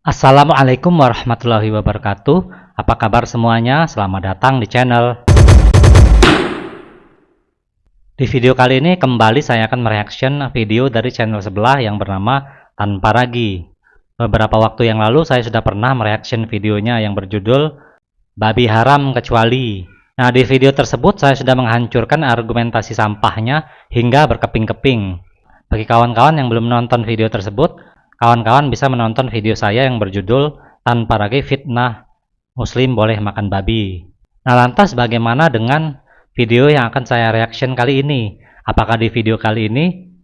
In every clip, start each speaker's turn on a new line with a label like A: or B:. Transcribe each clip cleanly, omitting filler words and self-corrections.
A: Assalamualaikum warahmatullahi wabarakatuh. Apa kabar semuanya? Selamat datang di channel. Di video kali ini kembali saya akan mereaction video dari channel sebelah yang bernama Tanpa Ragi. Beberapa waktu yang lalu saya sudah pernah mereaction videonya yang berjudul Babi Haram Kecuali. Nah, di video tersebut saya sudah menghancurkan argumentasi sampahnya hingga berkeping-keping. Bagi kawan-kawan yang belum menonton video tersebut, kawan-kawan bisa menonton video saya yang berjudul Tanpa Ragi Fitnah Muslim Boleh Makan Babi. Nah, lantas bagaimana dengan video yang akan saya reaction kali ini? Apakah di video kali ini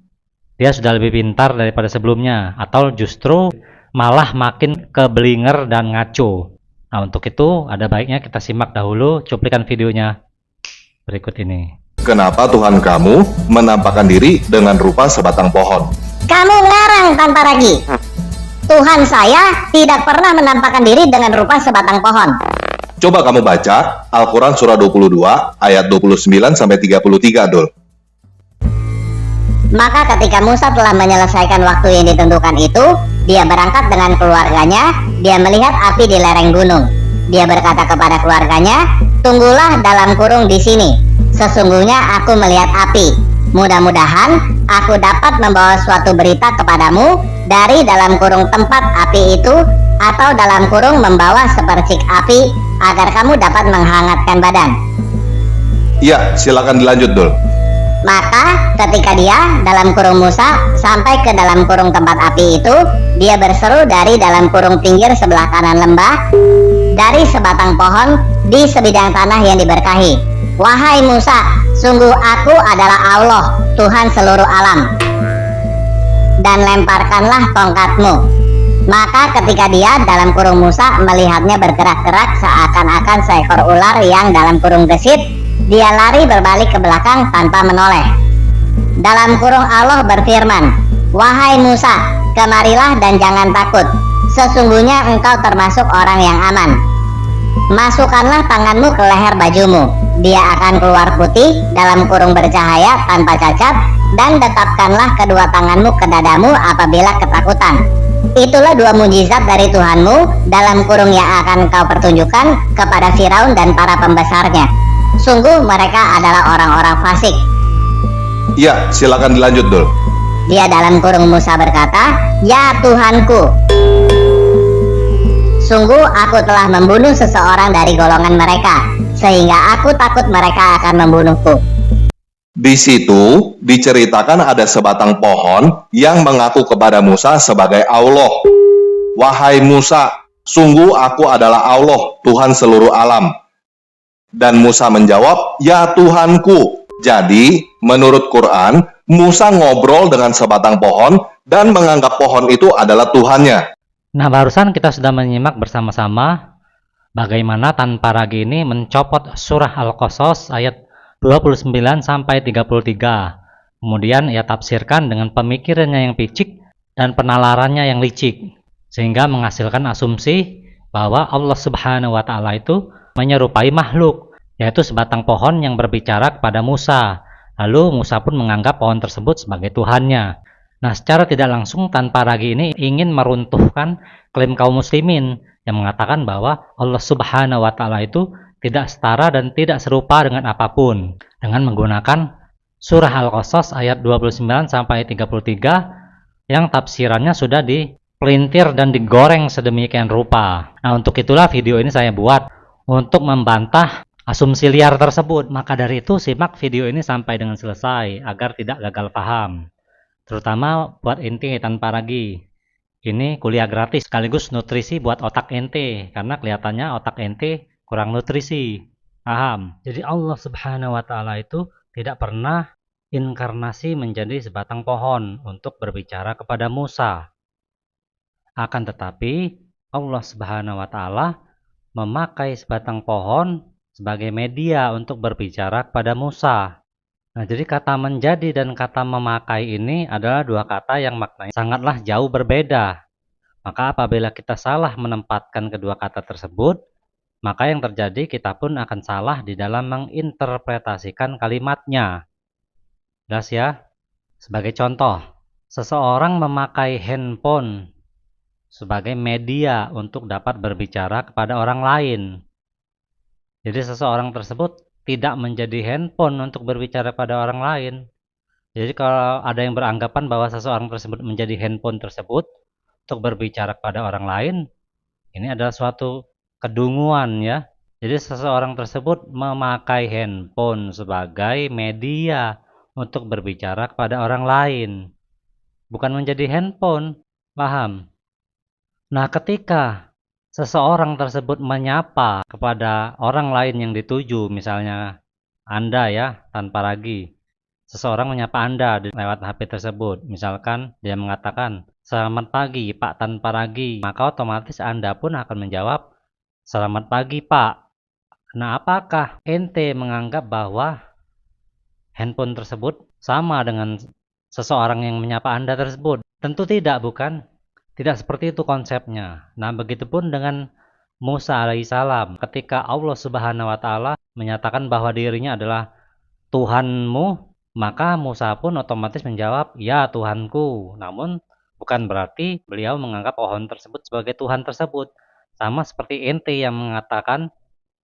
A: dia sudah lebih pintar daripada sebelumnya, atau justru malah makin kebelinger dan ngaco? Nah, untuk itu ada baiknya kita simak dahulu cuplikan videonya berikut ini.
B: Kenapa Tuhan kamu menampakkan diri dengan rupa sebatang pohon?
C: Kamu ngarang Tanpa Ragi. Tuhan saya tidak pernah menampakkan diri dengan rupa sebatang pohon.
B: Coba kamu baca Al-Quran surah 22 ayat 29-33, Dul.
C: Maka ketika Musa telah menyelesaikan waktu yang ditentukan itu, dia berangkat dengan keluarganya. Dia melihat api di lereng gunung. Dia berkata kepada keluarganya, "Tunggulah dalam kurung di sini. Sesungguhnya aku melihat api. Mudah-mudahan aku dapat membawa suatu berita kepadamu dari dalam kurung tempat api itu, atau dalam kurung membawa sepercik api, agar kamu dapat menghangatkan badan."
B: Ya, silakan dilanjut, Dul.
C: Maka ketika dia dalam kurung Musa sampai ke dalam kurung tempat api itu, dia berseru dari dalam kurung pinggir sebelah kanan lembah, dari sebatang pohon di sebidang tanah yang diberkahi, "Wahai Musa, sungguh aku adalah Allah, Tuhan seluruh alam. Dan lemparkanlah tongkatmu." Maka ketika dia dalam kurung Musa melihatnya bergerak-gerak seakan-akan seekor ular yang dalam kurung gesit, dia lari berbalik ke belakang tanpa menoleh. Dalam kurung Allah berfirman, "Wahai Musa, kemarilah dan jangan takut. Sesungguhnya engkau termasuk orang yang aman. Masukkanlah tanganmu ke leher bajumu. Dia akan keluar putih, dalam kurung bercahaya tanpa cacat, dan tetapkanlah kedua tanganmu ke dadamu apabila ketakutan. Itulah dua mujizat dari Tuhanmu dalam kurung yang akan kau pertunjukkan kepada Firaun dan para pembesarnya. Sungguh mereka adalah orang-orang fasik."
B: Ya, silakan dilanjut, Dul.
C: Dia dalam kurung Musa berkata, "Ya Tuhanku, sungguh aku telah membunuh seseorang dari golongan mereka, sehingga aku takut mereka akan membunuhku."
B: Di situ diceritakan ada sebatang pohon yang mengaku kepada Musa sebagai Allah. "Wahai Musa, sungguh aku adalah Allah, Tuhan seluruh alam." Dan Musa menjawab, "Ya Tuhanku." Jadi, menurut Quran, Musa ngobrol dengan sebatang pohon dan menganggap pohon itu adalah Tuhannya.
A: Nah, barusan kita sudah menyimak bersama-sama bagaimana Tanpa Ragi ini mencopot surah Al-Qasas ayat 29-33. Kemudian ia tafsirkan dengan pemikirannya yang picik dan penalarannya yang licik, sehingga menghasilkan asumsi bahwa Allah Subhanahu wa Ta'ala itu menyerupai makhluk, yaitu sebatang pohon yang berbicara kepada Musa. Lalu Musa pun menganggap pohon tersebut sebagai Tuhannya. Nah, secara tidak langsung Tanpa Ragi ini ingin meruntuhkan klaim kaum muslimin yang mengatakan bahwa Allah Subhanahu wa Ta'ala itu tidak setara dan tidak serupa dengan apapun, dengan menggunakan surah Al-Qasas ayat 29-33 yang tafsirannya sudah dipelintir dan digoreng sedemikian rupa. Nah, untuk itulah video ini saya buat untuk membantah asumsi liar tersebut. Maka dari itu simak video ini sampai dengan selesai agar tidak gagal paham. Terutama buat inti Tanpa Ragi. Ini kuliah gratis sekaligus nutrisi buat otak ente, karena kelihatannya otak ente kurang nutrisi. Paham? Jadi Allah Subhanahu wa Ta'ala itu tidak pernah inkarnasi menjadi sebatang pohon untuk berbicara kepada Musa. Akan tetapi Allah Subhanahu wa Ta'ala memakai sebatang pohon sebagai media untuk berbicara kepada Musa. Nah, jadi kata menjadi dan kata memakai ini adalah dua kata yang maknanya sangatlah jauh berbeda. Maka apabila kita salah menempatkan kedua kata tersebut, maka yang terjadi kita pun akan salah di dalam menginterpretasikan kalimatnya. Jelas ya? Sebagai contoh, seseorang memakai handphone sebagai media untuk dapat berbicara kepada orang lain. Jadi seseorang tersebut tidak menjadi handphone untuk berbicara pada orang lain. Jadi kalau ada yang beranggapan bahwa seseorang tersebut menjadi handphone tersebut untuk berbicara kepada orang lain, ini adalah suatu kedunguan ya. Jadi seseorang tersebut memakai handphone sebagai media untuk berbicara kepada orang lain, bukan menjadi handphone. Paham? Nah, ketika seseorang tersebut menyapa kepada orang lain yang dituju, misalnya Anda ya, tanpa ragi. Seseorang menyapa Anda lewat HP tersebut. Misalkan dia mengatakan, "Selamat pagi, Pak," tanpa ragi. Maka otomatis Anda pun akan menjawab, "Selamat pagi, Pak." Nah, apakah ente menganggap bahwa handphone tersebut sama dengan seseorang yang menyapa Anda tersebut? Tentu tidak, bukan? Tidak seperti itu konsepnya. Nah, begitupun dengan Musa alaihissalam. Ketika Allah Subhanahu wa taala menyatakan bahwa dirinya adalah Tuhanmu, maka Musa pun otomatis menjawab, "Ya Tuhanku." Namun bukan berarti beliau menganggap pohon tersebut sebagai Tuhan tersebut. Sama seperti ente yang mengatakan,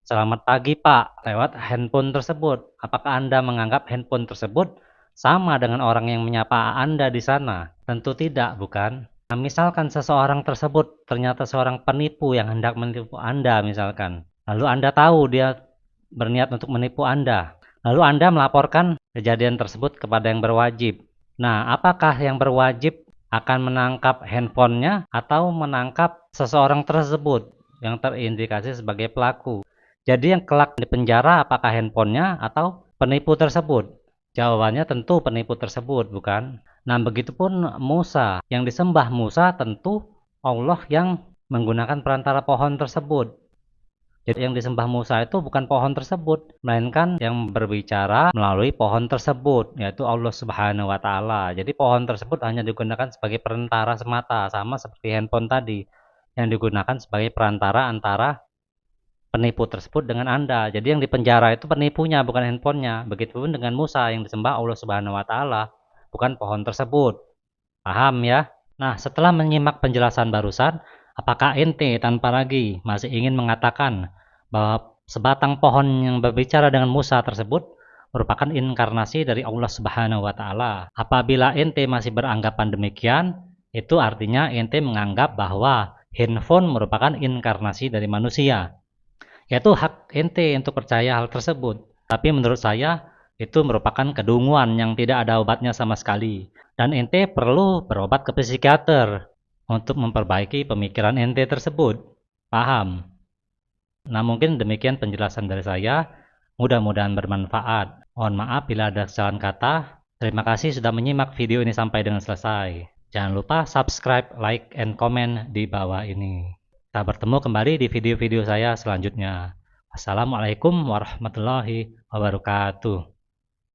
A: "Selamat pagi Pak," lewat handphone tersebut. Apakah Anda menganggap handphone tersebut sama dengan orang yang menyapa Anda di sana? Tentu tidak, bukan? Nah, misalkan seseorang tersebut ternyata seorang penipu yang hendak menipu Anda misalkan. Lalu Anda tahu dia berniat untuk menipu Anda. Lalu Anda melaporkan kejadian tersebut kepada yang berwajib. Nah, apakah yang berwajib akan menangkap handphonenya atau menangkap seseorang tersebut yang terindikasi sebagai pelaku? Jadi yang kelak di penjara apakah handphonenya atau penipu tersebut? Jawabannya tentu penipu tersebut, bukan? Nah, begitupun Musa. Yang disembah Musa tentu Allah yang menggunakan perantara pohon tersebut. Jadi yang disembah Musa itu bukan pohon tersebut, melainkan yang berbicara melalui pohon tersebut, yaitu Allah Subhanahu wa taala. Jadi pohon tersebut hanya digunakan sebagai perantara semata, sama seperti handphone tadi yang digunakan sebagai perantara antara penipu tersebut dengan Anda. Jadi yang dipenjara itu penipunya, bukan handphonenya. Begitupun dengan Musa yang disembah Allah Subhanahu wa taala, bukan pohon tersebut. Paham ya? Nah, setelah menyimak penjelasan barusan, apakah ente tanpa lagi masih ingin mengatakan bahwa sebatang pohon yang berbicara dengan Musa tersebut merupakan inkarnasi dari Allah Subhanahu wa taala? Apabila ente masih beranggapan demikian, itu artinya ente menganggap bahwa handphone merupakan inkarnasi dari manusia. Yaitu hak ente untuk percaya hal tersebut. Tapi menurut saya itu merupakan kedunguan yang tidak ada obatnya sama sekali. Dan ente perlu berobat ke psikiater untuk memperbaiki pemikiran ente tersebut. Paham? Nah, mungkin demikian penjelasan dari saya. Mudah-mudahan bermanfaat. Mohon maaf bila ada kesalahan kata. Terima kasih sudah menyimak video ini sampai dengan selesai. Jangan lupa subscribe, like, and comment di bawah ini. Kita bertemu kembali di video-video saya selanjutnya. Wassalamualaikum warahmatullahi wabarakatuh.